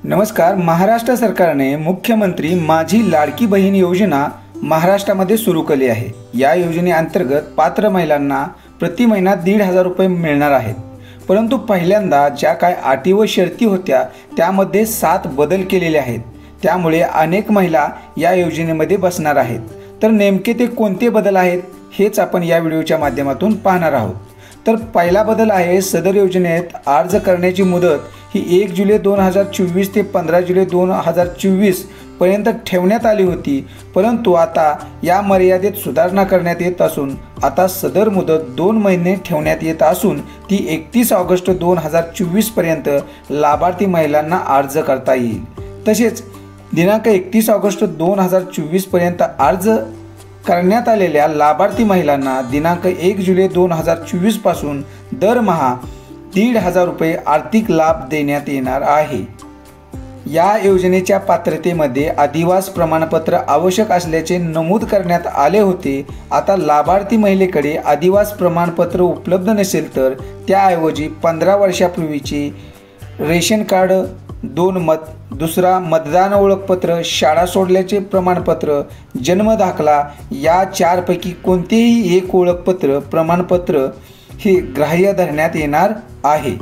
नमस्कार। महाराष्ट्र सरकारने मुख्यमंत्री माझी लाडकी बहीण योजना महाराष्ट्रामध्ये सुरू केली आहे। या योजनेअंतर्गत पात्र महिलांना प्रति महिना 1,500 रुपये मिळणार आहेत। परंतु पहिल्यांदा ज्या काय अटी व शर्ती होत्या त्यामध्ये 7 बदल केलेले आहेत। त्यामुळे अनेक महिला या योजनेमध्ये बसणार आहेत। तर नेमके ते कोणते बदल आहेत हेच आपण या व्हिडिओच्या माध्यमातून पाहणार आहोत। तर पहिला बदल आहे, सदर योजनेत अर्ज करण्याची मुदत ही 1 जुलै 2024 ते 15 जुलै 2024 पर्यंत ठेवण्यात आली होती। परंतु आता या मर्यादेत सुधारणा करण्यात येत असून आता सदर मुदत 2 महिने ठेवण्यात येत असून ती 31 ऑगस्ट 2024 पर्यंत लाभार्थी महिलांना अर्ज करता येईल। तसेच दिनांक 31 ऑगस्ट 2024 पर्यंत अर्ज करण्यात आलेल्या लाभार्थी महिलांना दिनांक 1 जुलै 2024 पासून दरमहा 1,500 रुपये आर्थिक लाभ देण्यात येणार आहे। या योजनेच्या पात्रतेमध्ये अधिवास प्रमाणपत्र आवश्यक असल्याचे नमूद करण्यात आले होते। आता लाभार्थी महिलेकडे अधिवास प्रमाणपत्र उपलब्ध नसेल तर त्याऐवजी 15 वर्षापूर्वीचे रेशन कार्ड, दुसरा मतदान ओळखपत्र, शाळा सोडल्याचे प्रमाणपत्र, जन्म दाखला या 4 पैकी कोणतेही एक ओळखपत्र प्रमाणपत्र हे ग्राह्य धरण्यात येणार आहे।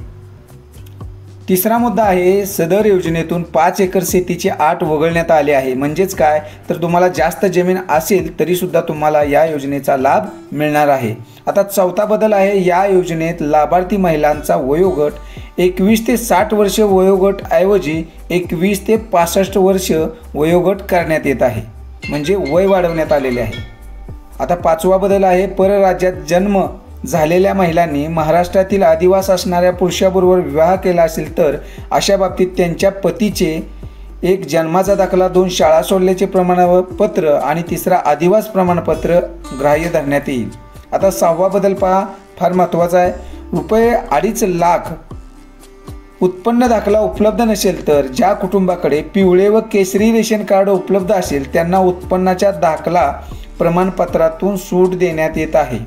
तिसरा मुद्दा आहे, सदर योजनेतून 5 एकर शेतीचे अट वगळण्यात आले आहे। म्हणजेच काय तर तुम्हाला जास्त जमीन असेल तरी सुद्धा तुम्हाला या योजनेचा लाभ मिळणार आहे। आता चौथा बदल आहे, या योजनेत लाभार्थी महिलांचा वयोगट 21 ते 60 वर्ष वयोगट ऐवजी 21 ते 65 वर्ष वयोगट करण्यात येत आहे। म्हणजे वय वाढवण्यात आलेले आहे। आता पाचवा बदल आहे, परराज्यात जन्म झालेल्या महिलांनी महाराष्ट्रातील अधिवास असणाऱ्या पुरुषाबरोबर विवाह केला असेल तर अशा बाबतीत त्यांच्या पतीचे 1 जन्माचा दाखला, 2 शाळा सोडल्याचे प्रमाणपत्र आणि 3 अधिवास प्रमाणपत्र ग्राह्य धरण्यात येईल। आता 6वा बदल पहा, फार महत्त्वाचा आहे। ₹2.5 लाख उत्पन्न दाखला उपलब्ध नसेल तर ज्या कुटुंबाकडे पिवळे व केशरी रेशन कार्ड उपलब्ध असेल त्यांना उत्पन्नाच्या दाखला प्रमाणपत्रातून सूट देण्यात येत आहे।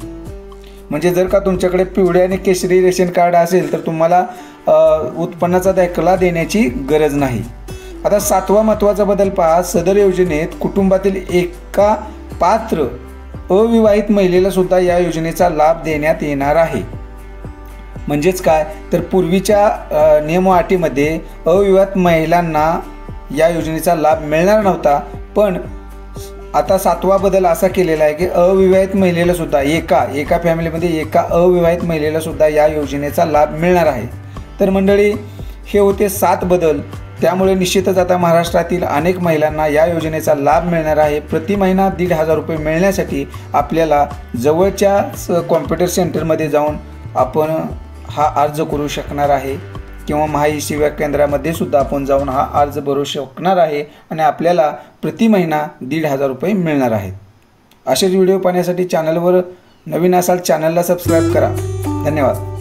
म्हणजे जर का तुमच्याकडे पिवळे आणि केशरी रेशन कार्ड असेल तर तुम्हाला उत्पन्नाचा दाखला देण्याची गरज नाही। आता 7वा महत्त्वाचा बदल पहा, सदर योजनेत कुटुंबातील एका पात्र अविवाहित महिलेला सुद्धा या योजनेचा लाभ देण्यात येणार आहे। म्हणजेच काय तर पूर्वीच्या नियम व अटीमध्ये अविवाहित महिलांना या योजनेचा लाभ मिळणार नव्हता, पण आता 7वा बदल असा केलेला आहे की अविवाहित महिलेला सुद्धा एका फॅमिलीमध्ये एका अविवाहित महिलेला सुद्धा या योजनेचा लाभ मिळणार आहे। तर मंडळी, हे होते 7 बदल। त्यामुळे निश्चितच आता महाराष्ट्रातील अनेक महिलांना या योजनेचा लाभ मिळणार आहे। प्रति महिना 1,500 रुपये मिळण्यासाठी आपल्याला जवळच्या कॉम्प्युटर सेंटरमध्ये जाऊन आपण हा अर्ज करू शकणार आहे किंवा महाई सेवा केंद्रामध्ये सुद्धा आपण जाऊन हा अर्ज भरू शकणार आहे आणि आपल्याला प्रति महिना 1,500 रुपये मिळणार आहेत। असेच व्हिडिओ पाहण्यासाठी चॅनलवर नवीन असाल चॅनलला सबस्क्राईब करा। धन्यवाद।